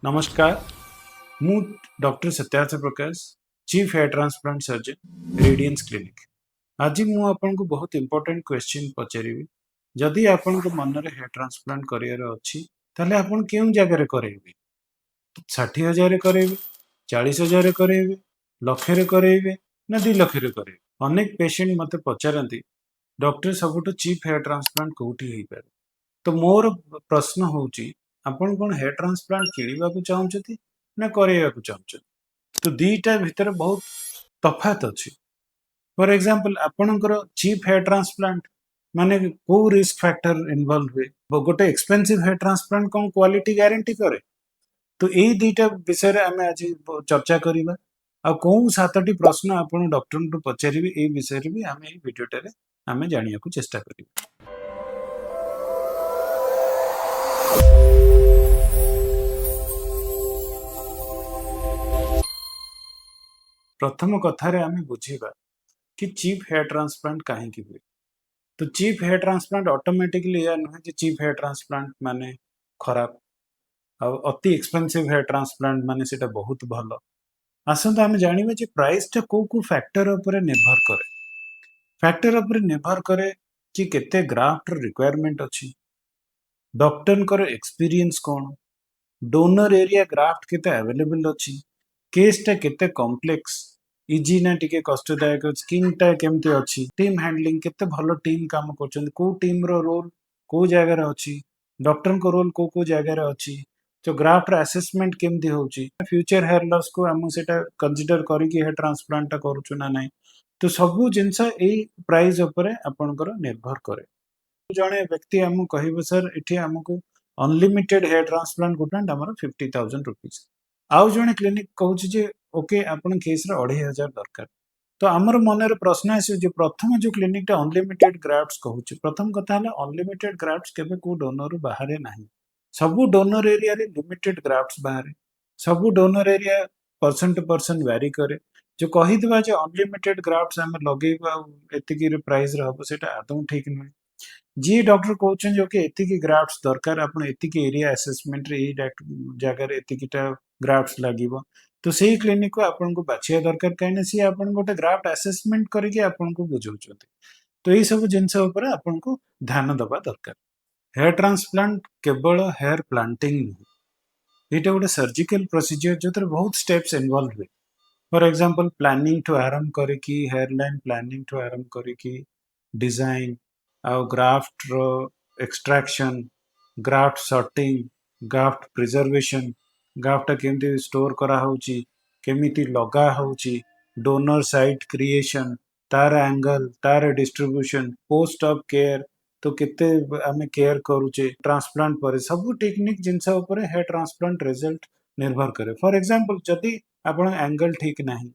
नमस्कार मु doctor Satyarth Prakash chief hair transplant surgeon Radiance clinic. आज मु आपन को बहुत इंपोर्टेंट क्वेश्चन पचारि। जदि आपन को मन रे हेयर ट्रांसप्लांट करियर अछि ताले आपन केउ जगह रे करेबे? 60,000 रे करेबे, 40,000 रे करेबे, लक्षे रे करेबे ना 2 लाख रे करेबे? अनेक पेशेंट मते पचारंती डॉक्टर सबटू चीफ हेयर ट्रांसप्लांट कोठी हेई पारे। तो मोर प्रश्न होउची आपण कोन हेयर ट्रांसप्लांट किणीबा को चाहउछथि ना करेबा को चाहउछथि? तो दीटा भितर बहुत तफात अछि। फॉर एग्जांपल आपणकर चीप हेयर ट्रांसप्लांट माने को रिस्क फैक्टर इन्वॉल्व हुए गोटे एक्सपेंसिव हेयर ट्रांसप्लांट कोन क्वालिटी गारंटी करे? तो एई दीटा विषय रे हमें आज चर्चा करिबा। आ कोन सातटी प्रश्न आपण डॉक्टर को पचारिबे एई विषय रे भी हमें एई वीडियो रे हमें जानिया को चेष्टा करिबा। प्रथम कथारे आमे बुझीबा कि चीप हेयर ट्रांसप्लांट काहे की हुए। तो चीप हेयर ट्रांसप्लांट ऑटोमेटिकली या नुहे कि चीप हेयर ट्रांसप्लांट माने खराब आ अति एक्सपेंसिव हेयर ट्रांसप्लांट माने सेटा बहुत भलो। आसंता आमे जानिबा जे प्राइस टा को फैक्टर ऊपर निर्भर करे। फैक्टर ऊपर निर्भर करे कि केते ग्राफ्ट रिक्वायरमेंट अछि, डॉक्टर कर एक्सपीरियंस कोन, डोनर एरिया ग्राफ्ट केते अवेलेबल अछि, केस टा केते कॉम्प्लेक्स, इजी ना टिके कष्टदायक, स्किन टा केमते अछि, टीम हैंडलिंग केते भलो टीम काम करछन, को टीम रो रोल को जगह रे अछि, डॉक्टर को रोल को जगह रे अछि, तो ग्राफ्ट रो असेसमेंट केमते होछि, फ्यूचर हेयर लॉस को हम सेटा कंसीडर करी कि हेयर ट्रांसप्लांट टा करूछु ना नै। तो सबु जिंस ए प्राइस ऊपर आपनकर निर्भर करे। जणे व्यक्ति हमु कहिबो सर एठी हमकु अनलिमिटेड हेयर ट्रांसप्लांट गुटमेंट हमर 50,000 रुपीस। आउ जणे क्लिनिक कहूछि जे ओके आपण केस रे 2,500 दरकार। तो हमर मनरे प्रश्न आसी जे प्रथम जो क्लिनिक टा अनलिमिटेड ग्राफ्ट्स कहूछि, प्रथम कथा हला अनलिमिटेड ग्राफ्ट्स केबे को डोनर बाहरे नाही। सबु डोनर एरिया रे लिमिटेड ग्राफ्ट्स बाहरे। सबु donor area person to person vary करे। जो कहिदबा जे अनलिमिटेड ग्राफ्ट्स हम लगेबा एतिकी रे प्राइस रे हबो सेटा आदौ ठीक नै। जी डॉक्टर कहउछन जो कि एतिकी ग्राफ्ट्स दरकार, आपण एतिकी एरिया असेसमेंट रे ए जगह रे एतिकीटा ग्राफ्ट्स लागिबो। तो सेही क्लिनिक को आपण को बाछिया दरकार काहे सी आपण गोटे ग्राफ्ट असेसमेंट करके आपण को बुझौछथि। तो एई सब जिंस ऊपर आपण को ध्यान दबा दरकार। हेयर ट्रांसप्लांट केवल हेयर प्लांटिंग नहीं, एटा गोटे सर्जिकल प्रोसीजर जोतर बहुत स्टेप्स इन्वॉल्व हुए। फॉर एग्जांपल प्लानिंग टू आरंभ करे कि हेयर लाइन प्लानिंग टू आरंभ करे कि डिजाइन आउ ग्राफ्ट रो extraction, graft sorting, graft preservation, graft केमती स्टोर करा होची, केमिति लगा होची, डोनर साइट क्रिएशन, तार एंगल, तार डिस्ट्रीब्यूशन, पोस्ट ऑफ केयर, तो केते आमे केयर करूचे ट्रांसप्लांट पर सब टेक्निक जिनस ऊपर हेयर ट्रांसप्लांट रिजल्ट निर्भर करे। फॉर एग्जांपल जदि आपण एंगल ठीक नाही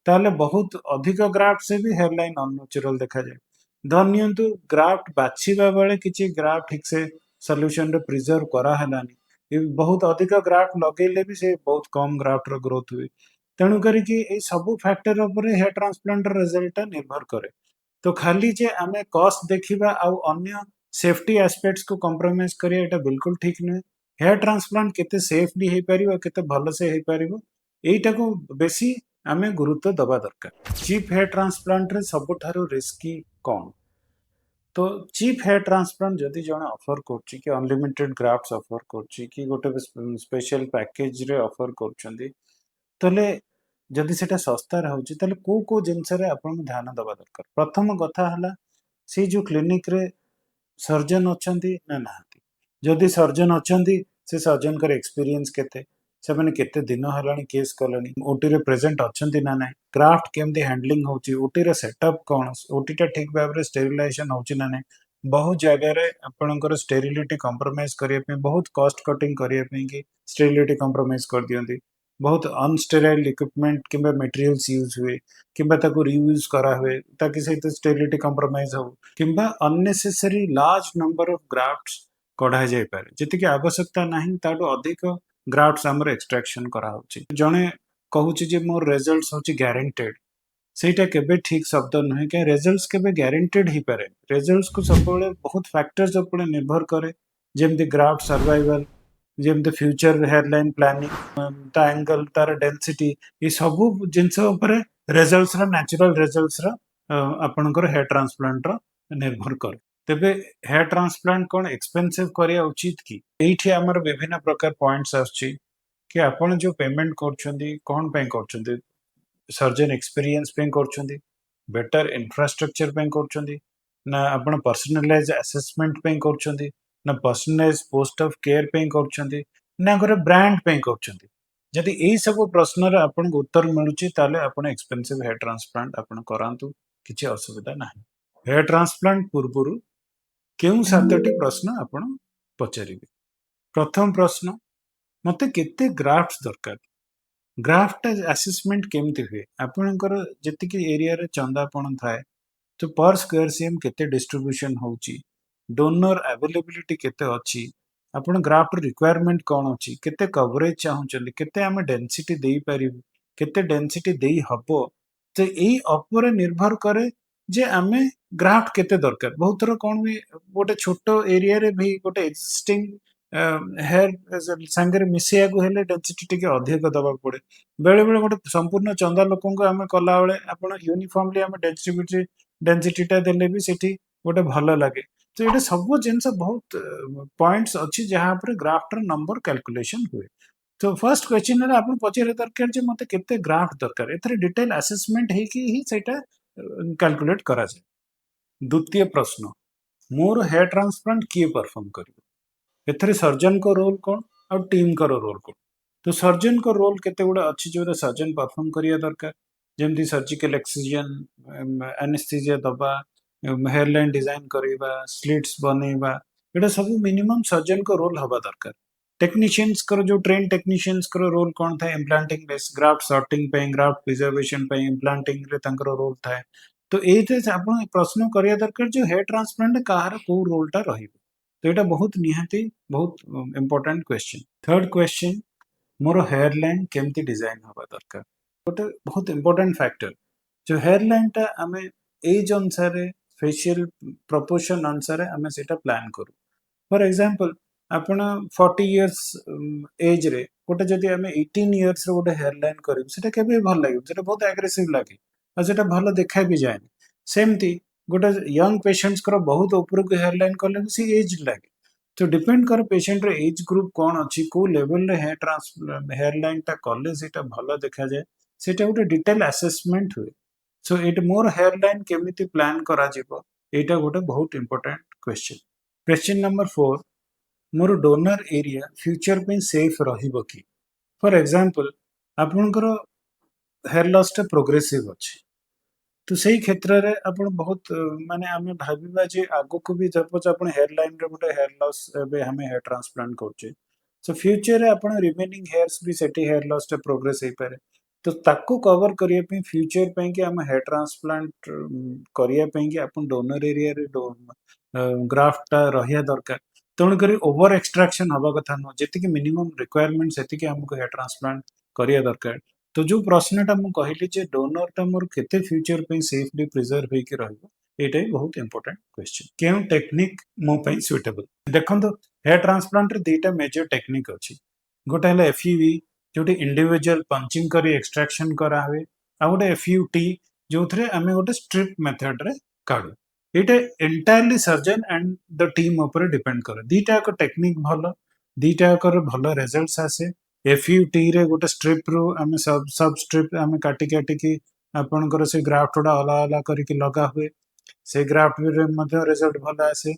ताले बहुत अधिक ग्राफ्ट से भी हेयर लाइन अननेचुरल देखा जाए। धन्यंतु ग्राफ्ट बाछिबा बेले किछि ग्राफ्ट ठीक से सॉल्यूशन रे प्रिजर्व करा हलानी, ये बहुत अधिक ग्राफ्ट लगेले भी से बहुत कम ग्राफ्ट रो ग्रोथ हुए। तेणु करी कि ए सब फैक्टर ऊपर हेयर ट्रांसप्लांट रिजल्ट निर्भर करे। तो खाली जे आमे कॉस्ट देखिबा आ अन्य सेफ्टी एस्पेक्ट्स को कॉम्प्रोमाइज करिया एटा बिल्कुल ठीक नै। हेयर ट्रांसप्लांट केते सेफली हेई परिबो, केते भलो से हेई परिबो, एटा को बेसी आमे गुरुत्व दबा दरकार। चीप हेयर ट्रांसप्लांट रे सबठारो रिस्की कोन? तो चीप हेयर ट्रांसप्लांट जदि जणे ऑफर करछि कि अनलिमिटेड ग्राफ्ट्स ऑफर करछि कि गोटे स्पेशल पैकेज रे ऑफर करछन्ती, तले जदि सेटा सस्ता रहउछि तले को जिंस रे आपण ध्यान दबा दरकार। प्रथम कथा हला से जो क्लिनिक रे सर्जन अछन्ती ना नाहंती। जदि सर्जन अछन्ती से सर्जन कर एक्सपीरियंस केते, से माने केते दिन हलानी केस कलनी, ओटी रे प्रेजेंट अछन्ती ना नै, क्राफ्ट केमती हैंडलिंग होची, ओटी रे सेटअप कोन, ओटी टा ठीक भाव रे स्टेरिलाइजेशन होची ना नै। बहुत जगह रे आपणकर स्टेरिलिटी कंप्रोमाइज करिया पे बहुत कॉस्ट कटिंग करिया पे कि स्टेरिलिटी कंप्रोमाइज कर दियंती। बहुत अनस्टेराइल इक्विपमेंट किंबा मटेरियल्स यूज हुए किंबा ताको रीयूज करा हुए ताकि सहित स्टेरिलिटी कंप्रोमाइज हो किंबा unnecessary large number of grafts कढ़ा जाय पारे, जति कि आवश्यकता नाही ताडो अधिक ग्राफ्ट्स हमर एक्सट्रैक्शन करा होची। जणे कहूची जे मोर रिजल्ट्स होची गारंटेड, सेटा केबे ठीक शब्द नुहे कि रिजल्ट्स केबे गारंटेड ही पारे। रिजल्ट्स को सब बहुत फैक्टर्स ऊपर निर्भर करे, जेमति ग्राफ्ट सर्वाइवल, जेमती फ्यूचर हेयरलाइन प्लानिंग ता एंगल तार डेंसिटी ये सब जिनस रिजल्ट्स नेचुरल रिजल्ट्स आपणकर हेयर ट्रांसप्लांट निर्भर कर तेबे हेयर ट्रांसप्लांट कौन एक्सपेंसिव करिया उचित कि एठी हमर विभिन्न प्रकार पॉइंट्स आछि कि आपण जो पेमेंट करछंदी कोन पे करछंदी सर्जन एक्सपीरियंस पे करछंदी बेटर इंफ्रास्ट्रक्चर पे करछंदी ना आपण पर्सनलाइज असेसमेंट पे करछंदी ना पर्सनलाइज पोस्ट ऑफ केयर पे करछंदी ना गोरे ब्रांड पे करछंदी जदि एई सब प्रश्न रे आपण उत्तर मिलुची ताले आपण एक्सपेंसिव हेयर ट्रांसप्लांट आपण करांतु किछि असुविधा नाही हेयर ट्रांसप्लांट पूर्वरु केउ सातटी प्रश्न आपण पचारिबे प्रथम प्रश्न मते केते ग्राफ्ट्स दरकार ग्राफ्ट असेसमेंट केमती हुए आपणकर जेतिकी एरिया रे चंदापण थाए तो पर स्क्वायर सीएम केते डिस्ट्रीब्यूशन होउची डोनर अवेलेबिलिटी केते अछि आपण ग्राफ्ट रिक्वायरमेंट कोन अछि केते कवरेज चाहुचली केते आमे डेंसिटी देई परिबु केते डेंसिटी देई हबो तो एई ऊपर निर्भर करे जे आमे ग्राफ्ट केते दरकार बहुत थोर कोन भी गोटे छोटो एरिया रे भी गोटे एक्जिस्टिंग हेयर संगे मिसेया को हेले डेंसिटी टिके अधिक दबा पड़े बेले बेले गोटे संपूर्ण चंदा लोकों को आमे कला बेले आपण यूनिफॉर्मली आमे डेंसिटीटा देले भी सेठी गोटे भल लगे तो ये सब जिनस बहुत पॉइंट्स अच्छी जहाँ पर ग्राफ्टर नंबर कैलकुलेशन हुए तो फर्स्ट क्वेश्चन रे आपण पचारे दरकार जे मते केते ग्राफ्ट दरकार एथरे डिटेल असेसमेंट हे कि ही सेटा कैलकुलेट करा जाय द्वितीय प्रश्न मोर हेयर ट्रांसप्लांट किए परफॉर्म करियो एथरे सर्जन को रोल कोन और टीम को रोल कोन तो सर्जन को रोल केते गुडा अच्छी जो सर्जन परफॉर्म करिया दरकार जेमती सर्जिकल एक्सिजन एनेस्थीसिया दबा हेयरलाइन डिजाइन करिबा स्लिट्स बनेबा एटा सब मिनिमम सर्जन को रोल हवा दरकार टेक्नीशियंस कर जो ट्रेन टेक्नीशियंस कर रोल कोन था इम्प्लांटिंग बेस ग्राफ्ट सॉर्टिंग पे ग्राफ्ट प्रिजर्वेशन पे इम्प्लांटिंग रे तंकर रोल था तो एते आपण प्रश्न करिया दरकार जो हेयर ट्रांसप्लांट काहर को रोलटा रहिबो तो एटा बहुत निहाती बहुत इंपोर्टेंट क्वेश्चन थर्ड क्वेश्चन मोर हेयरलाइन केमती डिजाइन हवा दरकार गोटे बहुत इंपोर्टेंट फैक्टर जो हेयरलाइन टा आमे एज अनुसार फेशियल प्रपोर्शन अनुसार आमे सेटा प्लान करू फॉर एग्जांपल आपण 40 इयर्स एज रे गोटे जदि आमे 18 इयर्स रे गोटे हेयरलाइन करू सेटा केबे भल लागे सेटा बहुत एग्रेसिव लागे आ सेटा भल देखा भी जाए सेमती गोटे यंग पेशेंट्स कर बहुत ऊपर को हेयरलाइन करले सी एज लागे तो डिपेंड कर पेशेंट रे एज ग्रुप कौन अच्छी को लेवल रे हेयरलाइन टा कले सेटा भल देखा जाए सेटा गोटे डिटेल असेसमेंट हुए सो इट मोर हेयरलाइन केमिति प्लान करा जिवो एटा गोटे बहुत इंपोर्टेंट क्वेश्चन क्वेश्चन नंबर 4 मोर डोनर एरिया फ्यूचर पे सेफ रहिबो कि फॉर एग्जांपल आपनकर हेयर लॉस टा प्रोग्रेसिव अछि तो सही क्षेत्र रे आपण बहुत माने आमे भाबिबा जे आगो को भी सपोज आपण हेयर लाइन रे गोटे हेयर लॉस बे हमें हेयर ट्रांसप्लांट करछे सो फ्यूचर रे आपण रिमेनिंग हेयर्स भी सेठी हेयर लॉस टा प्रोग्रेस हे पारे तो ताको कवर करिया पे फ्यूचर पे कि हम हेयर ट्रांसप्लांट करिया पे कि आपण डोनर एरिया रे ग्राफ्ट टा रहिया दरकार तेणु करी ओवर एक्सट्रैक्शन हवा कथा न जेति कि मिनिमम रिक्वायरमेंट सेति कि हमको हेयर ट्रांसप्लांट करिया दरकार तो जो प्रश्नटा मु कहली जे डोनरटा मोर केते फ्यूचर पे सेफली प्रिजर्व हे के रहबो एटा बहुत इंपोर्टेंट क्वेश्चन केउ टेक्निक मो पे सुटेबल देखंतो हेयर ट्रांसप्लांट रे दुटा मेजर टेक्निक अछि गोटे हला एफयूवी जोटी इंडिविजुअल पंचिंग करी एक्सट्रैक्शन करा हुए आ गोटे एफयूटी जोथरे हमें गोटे स्ट्रिप मेथड रे काढू एटा entirely surgeon and the team ऊपर डिपेंड करे दुटा को टेक्निक भलो दुटा को भलो रिजल्ट्स आसे एफयूटी रे गोटे स्ट्रिप रु आमे सब स्ट्रिप आमे काटी काटी की आपनकर से ग्राफ्ट उडा अला अला करिक लगा हुए से ग्राफ्ट रे मध्य रिजल्ट भलो आसे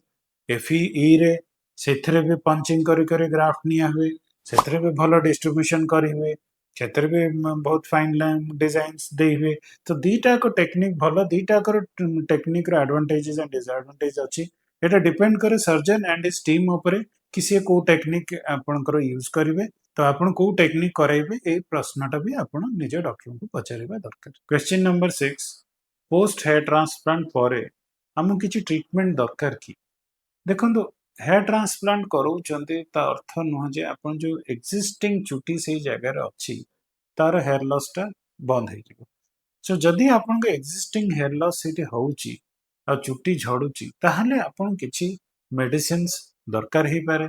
एफई रे सेथरे भी पंचिंग करी करी ग्राफ्ट निया हुए सेथरे भी भलो डिस्ट्रीब्यूशन करी हुए क्षेत्र भी बहुत फाइन लाइन डिजाइंस दे हुए तो दुटा को टेक्निक भलो दुटा को टेक्निक रो एडवांटेजेस एंड डिसएडवांटेज अछि एटा डिपेंड करे सर्जन एंड हिज टीम ऊपर किसी को टेक्निक आपनकर यूज करिवे तो आपण को टेक्निक कराइबे ए प्रश्नटा भी आपण निज डॉक्टर को पचारिबा दरकार question number 6 post hair transplant परे हमु किछि ट्रीटमेंट दरकार की देखंतो हेयर ट्रांसप्लांट करूचंती ता अर्थ नुह जे आपण जो एक्जिस्टिंग चुटी से जगह रे अछि तार हेयर लॉस टा बंद हे जिवो सो जदी आपण के एक्जिस्टिंग हेयर लॉस सेठी होउची आ चुटी झडुची ताहले आपण किछि मेडिसिन्स दरकार हे पारे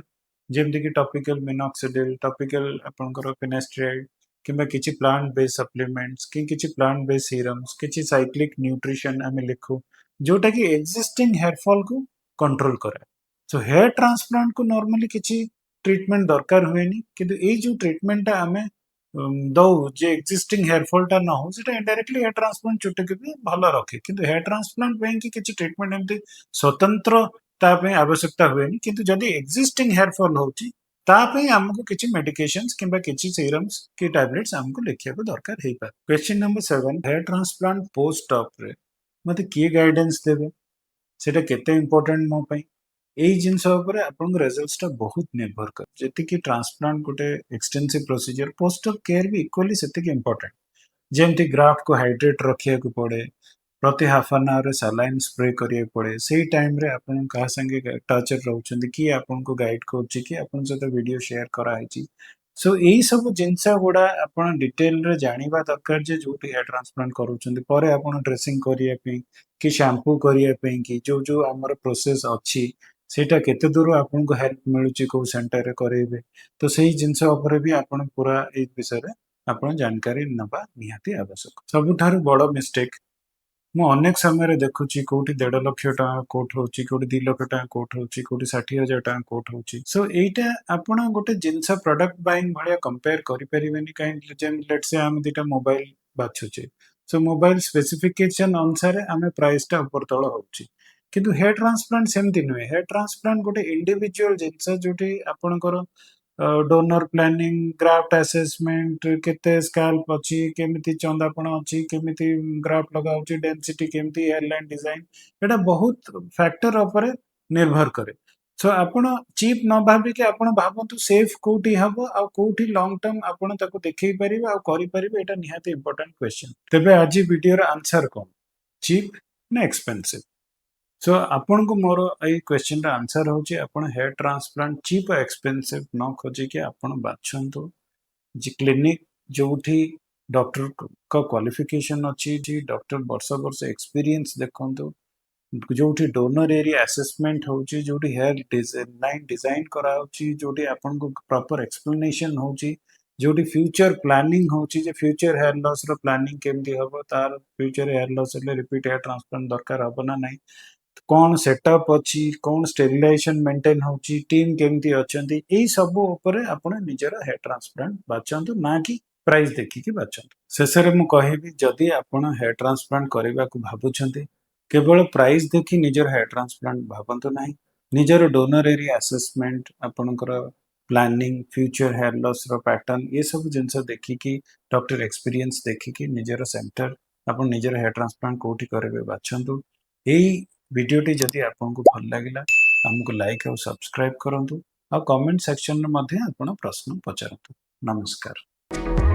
जेमती कि टॉपिकल मिनॉक्सिडिल टॉपिकल आपनकर फिनेस्ट्राइड किंबा किछि प्लांट बेस्ड सप्लीमेंट्स कि किछि प्लांट बेस्ड सीरम्स किछि साइक्लिक न्यूट्रिशन आमे लिखु जोटा कि एक्जिस्टिंग हेयर फॉल को कंट्रोल करे सो हेयर ट्रांसप्लांट को नॉर्मली किछि ट्रीटमेंट दरकार हुएनी किंतु ए जो ट्रीटमेंट आमे दौ जे एक्जिस्टिंग हेयर फॉल टा न हो सेटा इनडायरेक्टली हेयर ट्रांसप्लांट चुटे के भी भलो रखे किंतु हेयर ट्रांसप्लांट पे कि किछि ट्रीटमेंट एमती स्वतंत्र ता पे आवश्यकता हुएनी किंतु जदि एक्जिस्टिंग हेयर फॉल होची ता पे हमको किछि मेडिकेशंस किंबा किछि सीरम्स की टैबलेट्स हमको लिखिया को दरकार हेई पार question number 7 hair transplant post op रे मते की गाइडेंस देबे सेटा केते इंपोर्टेंट मो पई एई जिनस ऊपर आपन रिजल्ट्स टा बहुत निर्भर कर जेति कि ट्रांसप्लांट गोटे extensive procedure post op care भी इक्वली सेति कि इंपोर्टेंट जेमती ग्राफ्ट को हाइड्रेट रखिया को पड़े प्रति half an hour saline spray करिया पड़े सेही टाइम रे आपन का संगे टच रहउछंदी कि आपन को गाइड करछि कि आपन सहित वीडियो शेयर करा हैछि सो एई सब जिनस गुडा आपन डिटेल रे जानिबा दरकार जे जोटी हेयर ट्रांसप्लांट करूछंदी परे आपन ड्रेसिंग करिया पे कि शैम्पू करिया पे कि जो जो हमर प्रोसेस अछि सेटा केते दूर आपन को हेल्प मिलुछि को सेंटर रे करेबे तो सेही जिनस ऊपर भी आपन पूरा ए विषय रे आपन जानकारी नबा निहाती आवश्यक सबुठारु बड़ मिस्टेक ମୁଁ ଅନେକ ସମୟରେ ଦେଖୁଛି କୋଉଠି 1.5 ଲକ୍ଷ ଟଙ୍କା କୋଟ୍ ହଉଛି କୋଉଠି 2 ଲକ୍ଷ ଟଙ୍କା କୋଟ୍ ହଉଛି କୋଉଠି 60,000 ଟଙ୍କା କୋଟ୍ ହଉଛି ସୋ ଏଇଟା ଆପଣ ଗୋଟେ ଜିନିଷ ପ୍ରଡକ୍ଟ ବାଇଂ ଭଳିଆ କମ୍ପେୟାର କରିପାରିବେନି କାହିଁକି ଯେମିତି ଲେଟ୍ସ ସେ ଆମେ ଦିଟା ମୋବାଇଲ ବାଛୁଛେ ସୋ ମୋବାଇଲ ସ୍ପେସିଫିକେସନ ଅନୁସାରେ ଆମେ ପ୍ରାଇସ୍ ଟା ଉପର ତଳ ହଉଛି କିନ୍ତୁ ହେୟାର ଟ୍ରାନ୍ସପ୍ଲାଣ୍ଟ ସେମିତି ନୁହେଁ ହେୟାର ଟ୍ରାନ୍ସପ୍ଲାଣ୍ଟ ଗୋଟେ ଇଣ୍ଡିଭିଜୁଆଲ ଜିନିଷ ଯୋଉଠି ଆପଣଙ୍କର डोनर प्लानिंग ग्राफ्ट असेसमेंट केते स्कैल्प अछि केमिति चंदापण अछि केमिति ग्राफ्ट लगा होछि डेंसिटी केमिति एयरलाइन डिजाइन एटा बहुत फैक्टर ऊपर निर्भर करे सो आपण चीप न भाबी कि आपण भाबंतु सेफ कोठी हबो आ कोठी लॉन्ग टर्म आपण ताको देखै परिबे आ करि परिबे एटा निहाती इंपोर्टेंट क्वेश्चन तबे आज वीडियो रा आंसर कोन चीप ना एक्सपेंसिव सो आपन को मोर ए क्वेश्चन रा आंसर होची आपन हेयर ट्रांसप्लांट चीप और एक्सपेंसिव न खोजी के आपन बाछंतु जे क्लिनिक जोठी डॉक्टर का क्वालिफिकेशन अछि जी डॉक्टर वर्ष वर्ष एक्सपीरियंस देखंतु जोठी डोनर एरिया असेसमेंट होची जोठी हेयर डिजाइन डिजाइन करा होची जोठी आपन को प्रॉपर एक्सप्लेनेशन होची जोठी फ्यूचर प्लानिंग होची जे फ्यूचर हेयर लॉस रो प्लानिंग केमदी हबो तार फ्यूचर हेयर लॉस ले रिपीट हेयर ट्रांसप्लांट दरकार हबो ना नहीं कौन सेटअप अच्छी कौन स्टेरिलाइजेशन मेंटेन होची टीम केमती अछंती एई सब ऊपर आपण निजर हेयर ट्रांसप्लांट बाचंतु ना कि प्राइस देखि कि बाचंतु शेषरे मु कहिबी जदि आपण हेयर ट्रांसप्लांट करबा को भाबुछंती केवल प्राइस देखि निजर हेयर ट्रांसप्लांट भाबंतु नाही निजर डोनर एरिया असेसमेंट आपणकर प्लानिंग फ्यूचर हेयर लॉस रो पैटर्न ये सब जिंस देखि कि डॉक्टर एक्सपीरियंस देखि कि निजर सेंटर आपण निजर हेयर ट्रांसप्लांट कोठी करबे बाचंतु एई वीडियोटी जदि आपको भल लगिला हमको लाइक और सब्सक्राइब करंतु और कमेंट सेक्शन में मध्य आपण प्रश्न पचारंतु नमस्कार।